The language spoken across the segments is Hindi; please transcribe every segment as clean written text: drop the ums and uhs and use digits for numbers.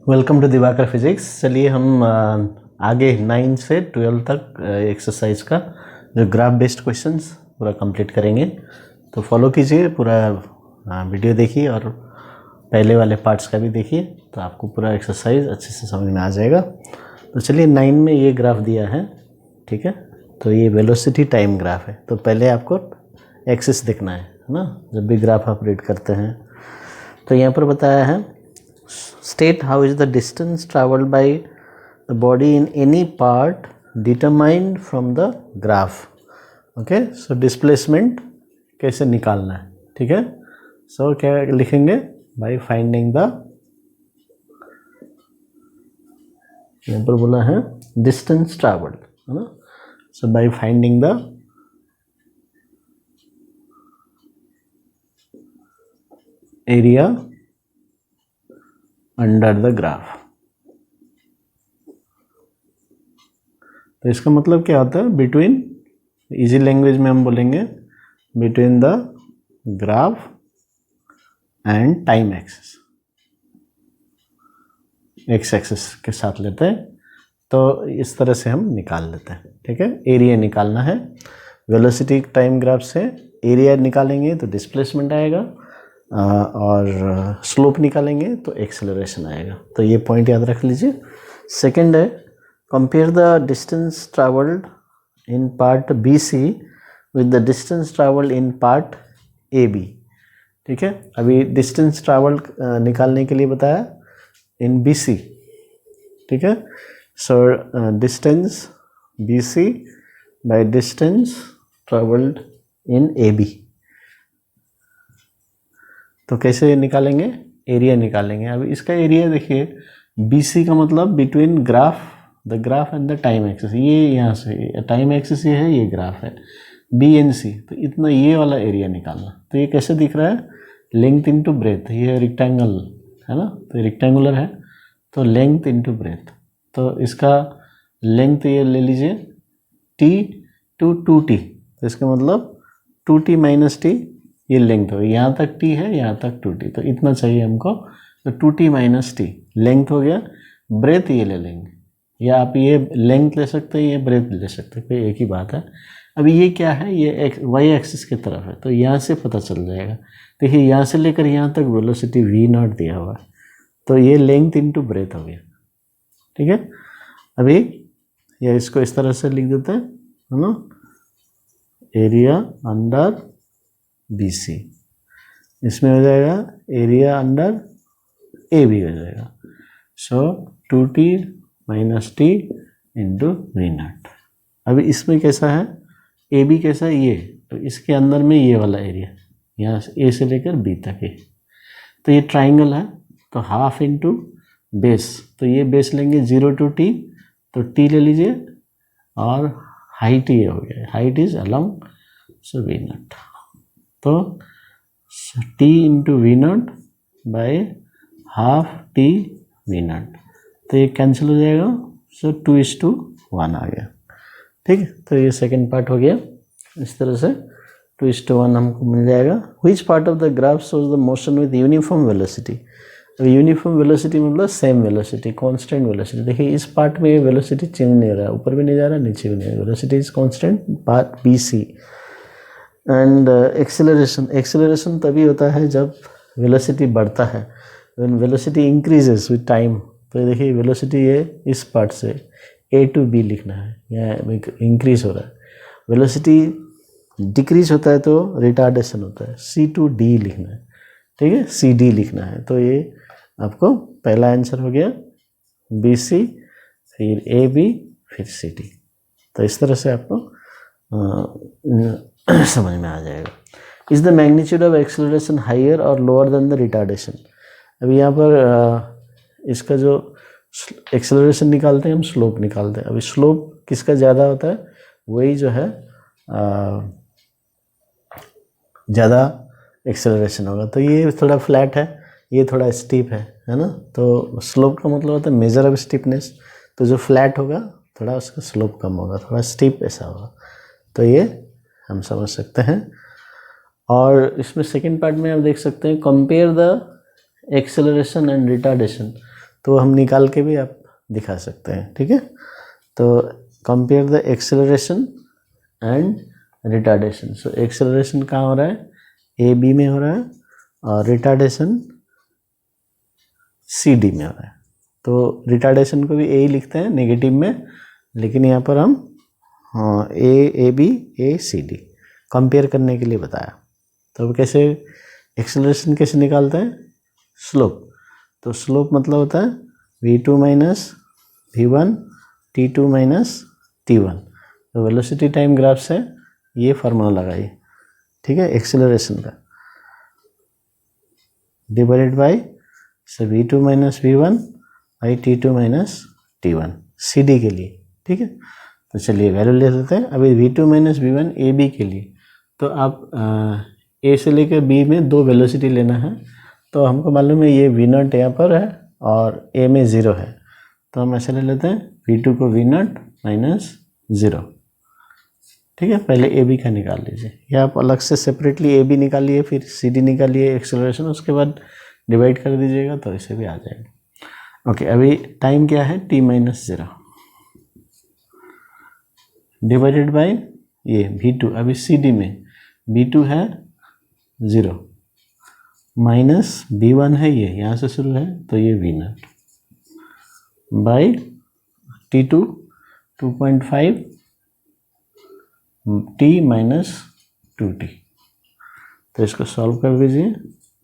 Welcome to Diwakar physics. चलिए हम आगे 9 से 12 तक एक्सरसाइज का जो ग्राफ बेस्ड क्वेश्चंस पूरा कंप्लीट करेंगे। तो फॉलो कीजिए, पूरा वीडियो देखिए और पहले वाले पार्ट्स का भी देखिए, तो आपको पूरा एक्सरसाइज अच्छे से समझ में आ जाएगा। तो चलिए 9 में ये ग्राफ दिया है, ठीक है। तो ये वेलोसिटी टाइम ग्राफ है। तो पहले आपको एक्सिस देखना है ना, जब भी ग्राफ आप रीड करते हैं। तो यहाँ पर बताया है, state how is the distance traveled by the body in any part determined from the graph. Okay, so displacement कैसे निकालना है, ठीक है। so क्या लिखेंगे, by finding the, यहाँ पर बोला है distance traveled, है ना। so by finding the area under the graph. तो इसका मतलब क्या होता है, बिटवीन, इजी लैंग्वेज में हम बोलेंगे between the graph and time axis, x axis के साथ लेते हैं। तो इस तरह से हम निकाल लेते हैं, ठीक है। एरिया निकालना है, वेलोसिटी टाइम ग्राफ से एरिया निकालेंगे तो डिस्प्लेसमेंट आएगा, और स्लोप निकालेंगे तो एक्सेलरेशन आएगा। तो ये पॉइंट याद रख लीजिए। सेकंड है, compare the distance travelled in part B C with the distance travelled in part A B, ठीक है। अभी डिस्टेंस ट्रैवल्ड निकालने के लिए बताया इन बी सी, ठीक है। So distance B C by distance travelled in A B. तो कैसे निकालेंगे, एरिया निकालेंगे। अब इसका एरिया देखिए, BC का मतलब between graph, the graph and the time axis. ये यहाँ से टाइम एक्सिस ये है, ये ग्राफ है, BNC। तो इतना ये वाला एरिया निकालना। तो ये कैसे दिख रहा है, लेंथ इनटू ब्रेथ। ये रेक्टेंगल है ना, तो रेक्टेंगुलर है, तो लेंथ इनटू ब्रेथ। तो इसका लेंथ ये ले लीजिए T टू 2T। तो इसका मतलब 2T माइनस T, ये लेंथ हो, यहाँ तक T है, यहाँ तक 2T, तो इतना चाहिए हमको। तो 2T माइनस T लेंथ हो गया। ब्रेथ ये ले लेंगे, या आप ये लेंथ ले सकते हैं, ये ब्रेथ ले सकते हैं, कोई एक ही बात है। अभी ये क्या है, ये वाई एक्सिस की तरफ है, तो यहाँ से पता चल जाएगा। देखिए यहाँ से लेकर यहाँ तक वेलोसिटी V0 दिया हुआ है, तो ये लेंथ इंटू ब्रेथ हो गया, ठीक है। अभी या इसको इस तरह से लिख देते हैं, है ना, एरिया अंडर BC। इसमें हो जाएगा एरिया अंडर AB हो जाएगा। सो 2T minus T into V0। अभी इसमें कैसा है, AB कैसा है, ये, तो इसके अंदर में ये वाला एरिया, यहाँ से A से लेकर B तक है। तो ये ट्राइंगल है, तो हाफ इंटू बेस। तो ये बेस लेंगे 0 टू T, तो T ले लीजिए, और हाइट ये हो गया, height is along, so V0। तो T into V0 by half T V0। तो ये कैंसिल हो जाएगा, सो 2:1 आ गया, ठीक है। तो ये सेकंड पार्ट हो गया। इस तरह से 2:1 हमको मिल जाएगा। Which part of the graph shows the motion with uniform velocity. अब यूनिफॉर्म वेलोसिटी मतलब सेम वेलोसिटी, कांस्टेंट वेलोसिटी। देखिए इस पार्ट में वेलोसिटी चेंज नहीं हो रहा है, ऊपर भी नहीं जा रहा, नीचे भी नहीं, velocity is constant, part BC। And acceleration तभी होता है जब वेलोसिटी बढ़ता है, when velocity increases with time. तो देखिए वेलोसिटी ये इस पार्ट से A टू B लिखना है, यहाँ इंक्रीज हो रहा है। वेलोसिटी डिक्रीज होता है तो रिटार्डेशन होता है, C टू D लिखना है, ठीक है, CD लिखना है। तो ये आपको पहला आंसर हो गया, BC, फिर AB, फिर CD। तो इस तरह से आपको समझ में आ जाएगा। Is the magnitude of acceleration higher और लोअर देन द रिटार्डेशन। अभी यहाँ पर इसका जो एक्सेलरेशन निकालते हैं हम, स्लोप निकालते हैं। अभी स्लोप किसका ज़्यादा होता है, वही जो है ज़्यादा एक्सेलरेशन होगा। तो ये थोड़ा फ्लैट है, ये थोड़ा स्टीप है ना। तो स्लोप का मतलब होता है मेजर ऑफ स्टीपनेस। तो जो फ्लैट होगा थोड़ा उसका स्लोप कम होगा, थोड़ा स्टीप ऐसा होगा। तो ये हम समझ सकते हैं। और इसमें सेकंड पार्ट में आप देख सकते हैं, compare the acceleration and retardation. तो हम निकाल के भी आप दिखा सकते हैं, ठीक है। तो compare the acceleration and retardation. So acceleration कहाँ हो रहा है, ए बी में हो रहा है, और रिटार्डेशन सी डी में हो रहा है। तो रिटार्डेशन को भी ए ही लिखते हैं नेगेटिव में, लेकिन यहाँ पर हम A B A C D compare करने के लिए बताया। तो अब कैसे एक्सेलरेशन कैसे निकालते हैं, स्लोप। तो स्लोप मतलब होता है v2 minus v1 t2 minus t1। तो वेलोसिटी टाइम ग्राफ से ये फार्मूला लगाइए, ठीक है, एक्सेलरेशन का, divided by v2 minus v1 by t2 minus t1 C D के लिए, ठीक है। तो चलिए वैल्यू ले लेते हैं अभी v2 minus v1 A B के लिए। तो आप ए से लेकर बी में 2 वेलोसिटी लेना है। तो हमको मालूम है ये v0 यहाँ पर है और ए में 0 है, तो हम ऐसे ले लेते हैं v2 को v0 माइनस 0, ठीक है। पहले ए बी का निकाल लीजिए, या आप अलग से सेपरेटली ए बी निकालिए, फिर सी डी निकालिए एक्सेलरेशन, उसके बाद डिवाइड कर दीजिएगा तो इसे भी आ जाएगा। ओके, अभी टाइम क्या है t माइनस 0 डिवाइडेड बाय ये v2। अभी सी डी में v2 है 0 माइनस v1 है, ये यहाँ से शुरू है तो ये v0 by t2 2.5 t minus 2t। तो इसको सॉल्व कर दीजिए,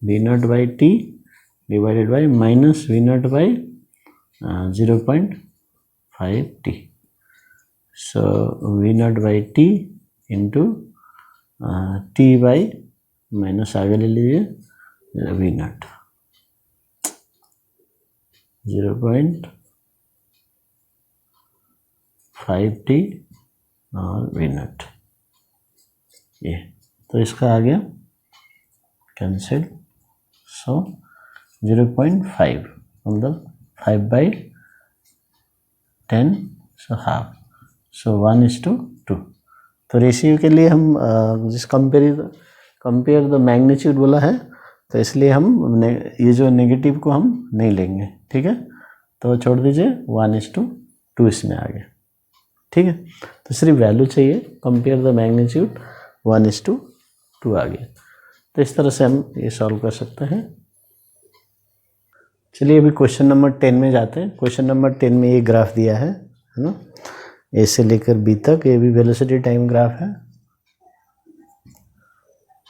v0 by t divided by minus v0 by 0.5t। So v0 by t into t by minus आगे ले लीजिए v0 0.5t और v0 ये, तो इसका आ गया कैंसिल। सो 0.5 मतलब 5/10, सो हाफ, सो 1:2। तो रेशियो के लिए हम जिस कंपेयर द मैग्नीट्यूड बोला है, तो इसलिए हम ये जो नेगेटिव को हम नहीं लेंगे, ठीक है। तो छोड़ दीजिए 1:2 इसमें आ गया, ठीक है। तो सिर्फ वैल्यू चाहिए, कंपेयर द मैग्नीट्यूड 1:2 आ गया। तो इस तरह से हम ये सॉल्व कर सकते हैं। चलिए अभी क्वेश्चन नंबर 10 में जाते हैं। क्वेश्चन नंबर 10 में ये ग्राफ दिया है ना, ए से लेकर बी तक, ये भी वेलोसिटी टाइम ग्राफ है,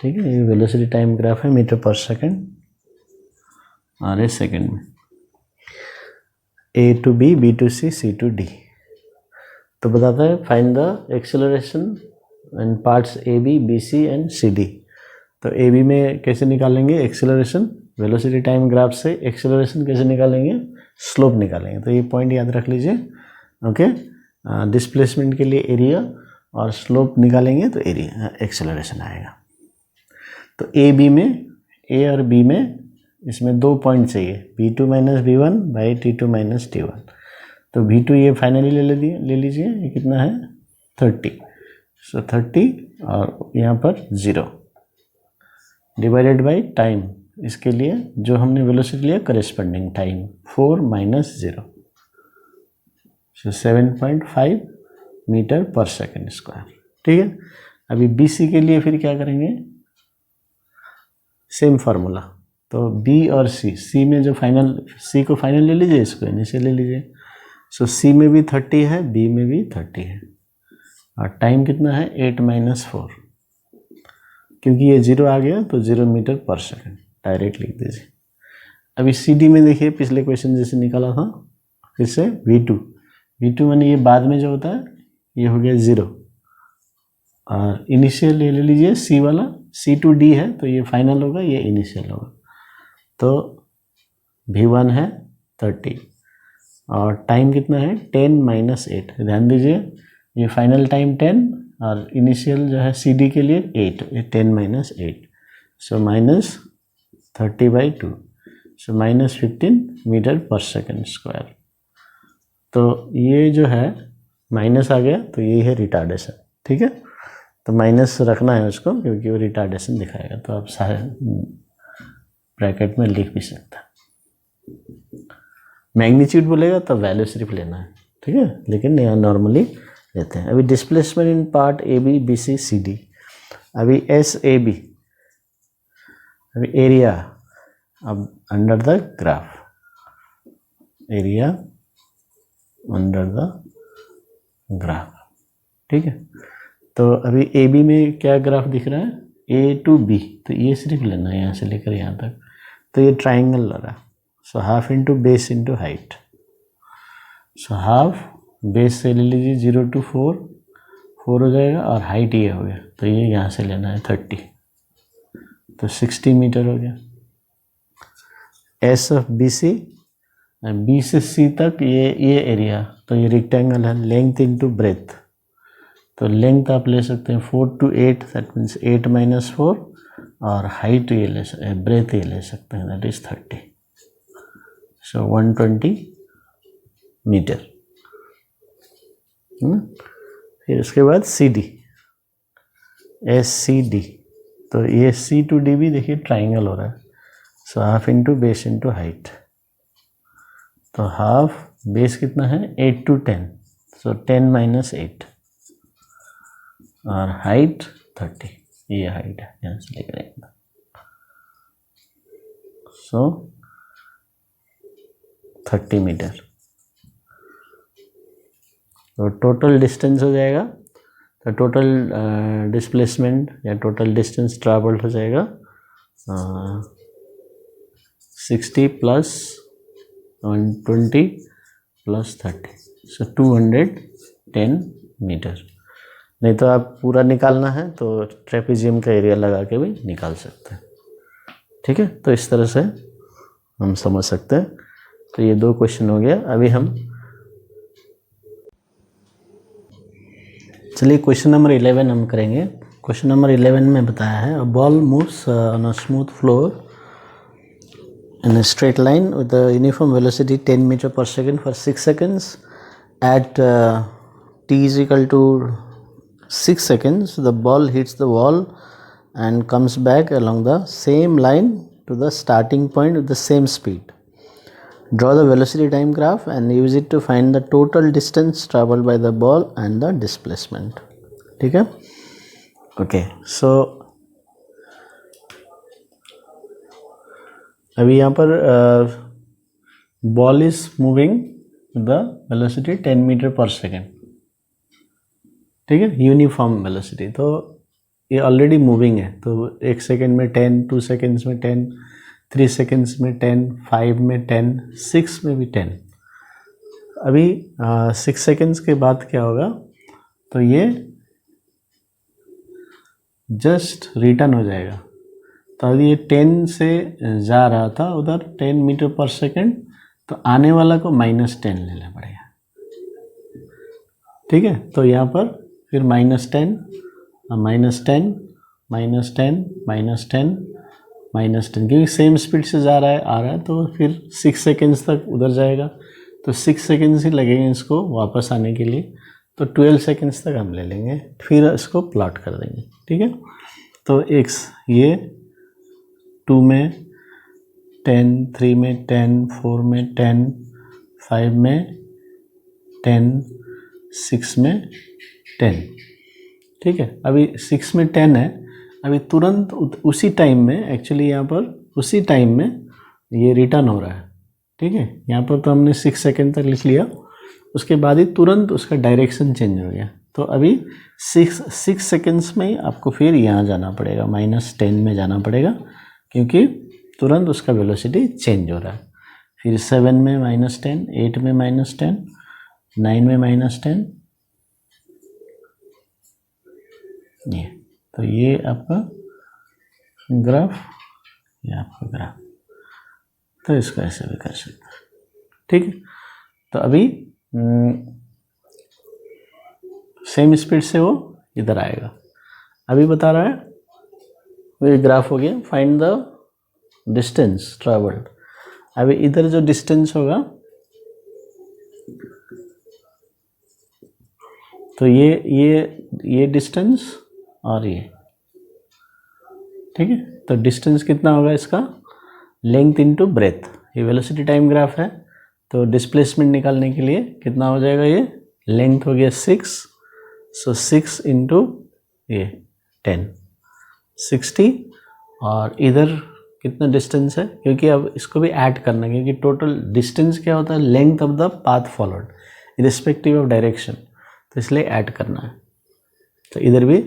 ठीक है। ये वेलोसिटी टाइम ग्राफ है मीटर पर सेकंड और ये सेकंड में, A to B, B to C, C to D. तो बताता है find the acceleration and parts A B, B C and C D. तो ए बी में कैसे निकालेंगे एक्सेलरेशन, वेलोसिटी टाइम ग्राफ से एक्सेलरेशन कैसे निकालेंगे, स्लोप निकालेंगे। तो ये पॉइंट याद रख लीजिए, ओके। डिस्प्लेसमेंट के लिए एरिया और स्लोप निकालेंगे तो एरिया एक्सेलरेशन आएगा। तो ए बी में, ए और बी में इसमें 2 पॉइंट चाहिए, v2 minus v1 by t2 minus t1। तो v2 ये फाइनली ले लीजिए, ये कितना है 30, सो 30 और यहाँ पर 0 डिवाइडेड बाई टाइम, इसके लिए जो हमने वेलोसिटी लिया करेस्पॉन्डिंग टाइम 4 माइनस 0, सो 7.5 मीटर पर सेकेंड स्क्वायर, ठीक है। अभी बी सी के लिए फिर क्या करेंगे, सेम फार्मूला। तो बी और सी में जो फाइनल, सी को फाइनल ले लीजिए, इसको इनिशियल ले लीजिए। सो सी में भी 30 है, बी में भी 30 है, और टाइम कितना है 8 माइनस 4, क्योंकि ये 0 आ गया तो 0 मीटर पर सेकेंड डायरेक्ट लिख दीजिए। अभी सी डी में देखिए, पिछले क्वेश्चन जैसे निकाला था, फिर से v2 माने ये बाद में जो होता है ये हो गया 0, और इनिशियल ले लीजिए सी वाला, C2D है तो ये फाइनल होगा, ये इनिशियल होगा। तो v1 है 30 और टाइम कितना है 10 माइनस 8। ध्यान दीजिए ये फाइनल टाइम 10 और इनिशियल जो है CD के लिए 8, 10 minus 8, so minus 30/2, so minus 15 metre per second square. तो ये जो है माइनस आ गया तो ये है रिटार्डेशन, ठीक है। तो माइनस रखना है उसको क्योंकि वो रिटार्डेशन दिखाएगा, तो आप सारे ब्रैकेट में लिख भी सकते हैं। मैग्नीट्यूड बोलेगा तब वैल्यू सिर्फ लेना है, ठीक है, लेकिन यहाँ नॉर्मली लेते हैं। अभी displacement in part A B B C C D, अभी एस ए बी, अभी एरिया अब under the graph, area under the graph, ठीक है। तो अभी ए बी में क्या ग्राफ दिख रहा है, ए टू बी, तो ये सिर्फ लेना है यहाँ से लेकर यहाँ तक। तो ये ट्राइंगल लग रहा है, so half into base into height, so half base से ले लीजिए 0 to 4 हो जाएगा, और हाइट ये हो गया, तो ये यहाँ से लेना है 30, तो 60 मीटर हो गया। S of B C, B से सी तक ये एरिया, तो ये रेक्टेंगल है, लेंथ इंटू ब्रेथ, तो लेंथ आप ले सकते हैं 4 to 8, दैट मीन्स 8 - 4, और हाइट ये ले सकते हैं, ब्रेथ ये ले सकते हैं, दैट इज 30, सो 120 मीटर। फिर उसके बाद C D, S C D, तो ये सी टू डी भी देखिए ट्राइंगल हो रहा है, so half into base into height, तो हाफ बेस कितना है 8 to 10, सो 10 - 8, और हाइट 30, ये हाइट है यहाँ से लेकर आएगा, सो 30 मीटर। तो टोटल डिस्टेंस हो जाएगा, तो टोटल डिस्प्लेसमेंट या टोटल डिस्टेंस ट्रैवल्ड हो जाएगा 60 + 120 + 30, सो 210 मीटर। नहीं तो आप पूरा निकालना है तो ट्रेपेजियम का एरिया लगा के भी निकाल सकते हैं, ठीक है। तो इस तरह से हम समझ सकते हैं। तो ये 2 क्वेश्चन हो गया। अभी हम चलिए क्वेश्चन नंबर 11 हम करेंगे। क्वेश्चन नंबर 11 में बताया है, a ball moves on a smooth floor in a straight line with a uniform velocity 10 meter per second for 6 seconds. At t is equal to 6 seconds, the ball hits the wall and comes back along the same line to the starting point with the same speed. Draw the velocity time graph and use it to find the total distance traveled by the ball and the displacement. ठीक है, ओके। सो अभी यहाँ पर ball is moving the velocity 10 metre per second, ठीक है, यूनिफॉर्म वेलोसिटी। तो ये ऑलरेडी मूविंग है, तो 1 सेकेंड में 10, 2 सेकेंड्स में 10, 3 सेकेंड्स में 10, 5 में 10, 6 में भी 10। अभी 6 सेकेंड्स के बाद क्या होगा, तो ये जस्ट रिटर्न हो जाएगा। तो अभी ये 10 से जा रहा था उधर 10 मीटर पर सेकेंड, तो आने वाला को -10 लेना पड़ेगा, ठीक है। तो यहाँ पर फिर -10, -10, -10, -10, क्योंकि सेम स्पीड से जा रहा है आ रहा है, तो फिर 6 सेकेंड्स तक उधर जाएगा, तो 6 सेकेंड्स ही लगेंगे इसको वापस आने के लिए, तो 12 सेकेंड्स तक हम ले लेंगे, फिर इसको प्लॉट कर देंगे, ठीक है। तो x ये 2 में 10, 3 में 10, 4 में 10, 5 में 10, 6 में 10, ठीक है। अभी 6 में 10 है, अभी तुरंत उसी टाइम में, एक्चुअली यहाँ पर उसी टाइम में ये रिटर्न हो रहा है, ठीक है। यहाँ पर तो हमने 6 सेकेंड तक लिख लिया, उसके बाद ही तुरंत उसका डायरेक्शन चेंज हो गया। तो अभी 6 सेकेंड्स में ही आपको फिर यहाँ जाना पड़ेगा, -10 में जाना पड़ेगा, क्योंकि तुरंत उसका वेलोसिटी चेंज हो रहा है। फिर 7 में -10, 8 में -10, 9 में -10, ये तो ये आपका ग्राफ, ये आपका ग्राफ। तो इसको ऐसे भी कर सकते हैं, ठीक है। तो अभी सेम स्पीड से वो इधर आएगा। अभी बता रहा है, ये ग्राफ हो गया, फाइंड द डिस्टेंस ट्रैवल्ड। अभी इधर जो डिस्टेंस होगा, तो ये डिस्टेंस और ये, ठीक है। तो डिस्टेंस कितना होगा इसका, लेंथ इनटू ब्रेथ। ये वेलोसिटी टाइम ग्राफ है, तो डिस्प्लेसमेंट निकालने के लिए कितना हो जाएगा, ये लेंथ हो गया 6, सो 6 इंटू ये 10 60, और इधर कितना डिस्टेंस है, क्योंकि अब इसको भी ऐड करना है, क्योंकि टोटल डिस्टेंस क्या होता है, length of the path followed irrespective of direction, तो इसलिए ऐड करना है। तो इधर भी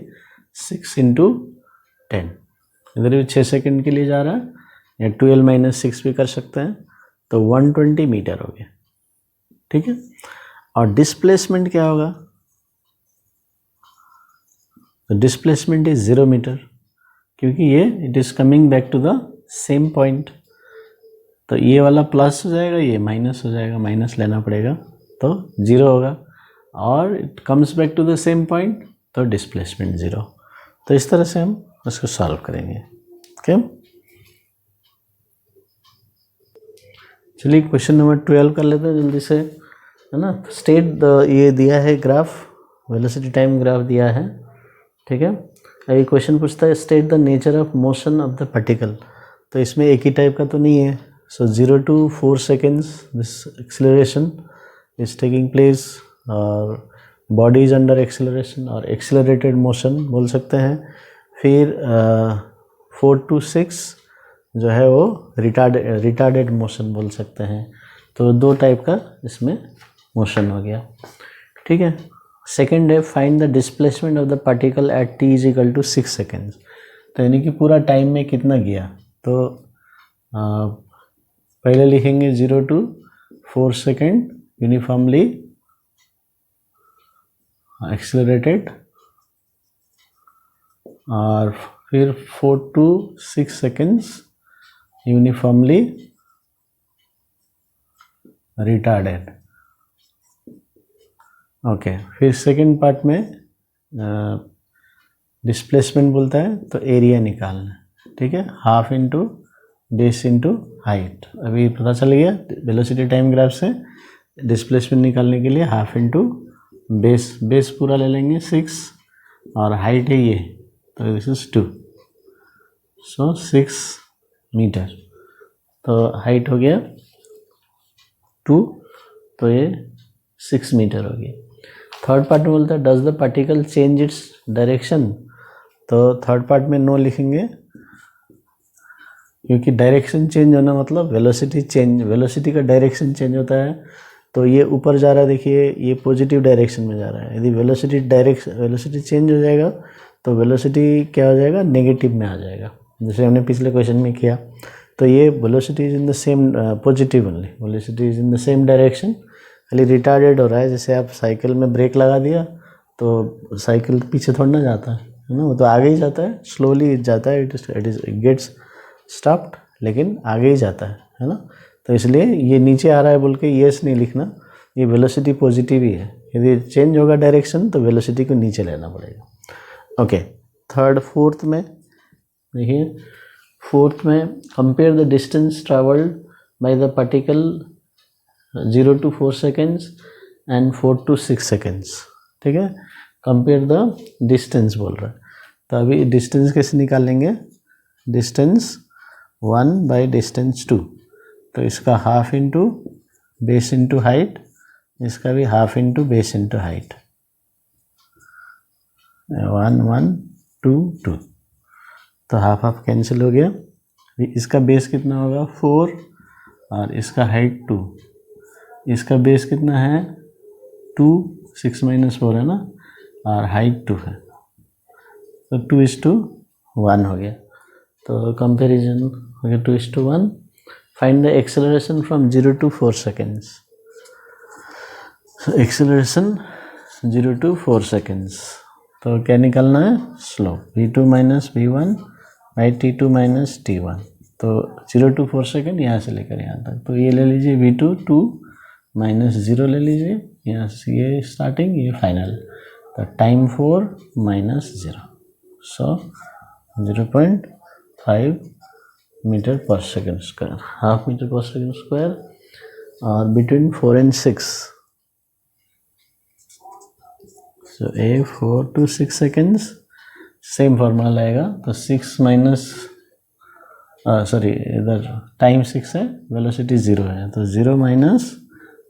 6 इंटू 10, इधर भी 6 सेकंड के लिए जा रहा है, या 12 माइनस 6 भी कर सकते हैं, तो 120 मीटर हो गया, ठीक है। और डिस्प्लेसमेंट क्या होगा, तो डिस्प्लेसमेंट इज 0 मीटर, क्योंकि ये it is coming back to the same point, तो ये वाला प्लस हो जाएगा, ये माइनस हो जाएगा, माइनस लेना पड़ेगा, तो 0 होगा, और it comes back to the same point, तो डिस्प्लेसमेंट 0। तो इस तरह से हम उसको सॉल्व करेंगे। ओके, चलिए क्वेश्चन नंबर 12 कर लेते हैं जल्दी से, है ना। स्टेट ये दिया है ग्राफ, वेलोसिटी टाइम ग्राफ दिया है, ठीक है। अभी क्वेश्चन पूछता है state the nature of motion of the particle, तो इसमें एक ही टाइप का तो नहीं है। सो 0 to 4 seconds this acceleration is taking place, और बॉडी इज अंडर एक्सेलरेशन और एक्सेलरेटेड मोशन बोल सकते हैं। फिर 4 to 6 जो है वो रिटार्डेड मोशन बोल सकते हैं। तो 2 टाइप का इसमें मोशन हो गया, ठीक है। सेकेंड है find the displacement of the particle at t is equal to 6 seconds, तो यानी कि पूरा टाइम में कितना गया। तो पहले लिखेंगे 0 to 4 second यूनिफॉर्मली एक्सेलरेटेड, और फिर 4 to 6 seconds uniformly retarded. Okay, फिर सेकंड पार्ट में डिस्प्लेसमेंट बोलता है, तो एरिया निकालना है, ठीक है। Half into base into height, अभी पता चल गया वेलोसिटी टाइम ग्राफ से डिस्प्लेसमेंट निकालने के लिए हाफ इंटू बेस पूरा ले लेंगे 6, और हाइट है ये, तो दिस इज 2, सो 6 मीटर, तो हाइट हो गया 2, तो ये 6 मीटर हो गया। थर्ड पार्ट में बोलता है does the particle change its direction, तो थर्ड पार्ट में नो लिखेंगे, क्योंकि डायरेक्शन चेंज होना मतलब वेलोसिटी का डायरेक्शन चेंज होता है। तो ये ऊपर जा रहा है, देखिए ये पॉजिटिव डायरेक्शन में जा रहा है, यदि वेलोसिटी चेंज हो जाएगा तो वेलोसिटी क्या हो जाएगा, नेगेटिव में आ जाएगा, जैसे हमने पिछले क्वेश्चन में किया। तो ये velocity is in the same positive only, velocity is in the same direction, खाली रिटार्डेड हो रहा है। जैसे आप साइकिल में ब्रेक लगा दिया तो साइकिल पीछे थोड़ा ना जाता है ना, वो तो आगे ही जाता है, स्लोली जाता है, इट गेट्स स्टॉप्ड, लेकिन आगे ही जाता है ना। तो इसलिए ये नीचे आ रहा है बोल के यस नहीं लिखना, ये वेलोसिटी पॉजिटिव ही है, यदि चेंज होगा डायरेक्शन तो वेलोसिटी को नीचे लेना पड़ेगा। ओके, फोर्थ में देखिए, फोर्थ में compare the distance travelled by the particle 0 to 4 seconds and 4 to 6 seconds, ठीक है। कंपेयर द डिस्टेंस बोल रहा है, तो अभी डिस्टेंस कैसे निकालेंगे, डिस्टेंस 1 by डिस्टेंस 2, तो इसका half into base into height, इसका भी half into base into height, 1 1 2 2, तो हाफ हाफ कैंसिल हो गया। इसका बेस कितना होगा 4, और इसका हाइट 2, इसका बेस कितना है 2, 6 माइनस 4 है ना, और हाइट 2 है, तो 2:1 हो गया। तो कंपैरिजन हो गया 2:1। Find the acceleration from 0 to 4 seconds, acceleration 0 to 4 seconds, तो क्या निकालना है, slope v2 minus v1 by t2 minus t1, तो 0 to 4 सेकेंड यहाँ से लेकर यहाँ तक, तो ये ले लीजिए v2 2 माइनस 0 ले लीजिए, यहाँ से ये स्टार्टिंग ये फाइनल, तो टाइम 4 माइनस 0, सो 0.5 metre per second square, half metre per second square, और between 4 and 6, so A 4 to 6 seconds, same formula लगेगा, तो 6 माइनस सॉरी इधर टाइम 6 है, वेलोसिटी 0 है, तो 0 माइनस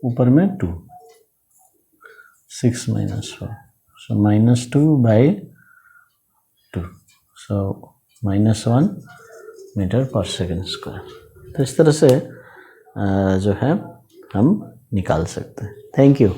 ऊपर में 2, 6 - 4, सो -2/2, सो -1 मीटर/सेकंड²। तो इस तरह से जो है हम निकाल सकते हैं। Thank you.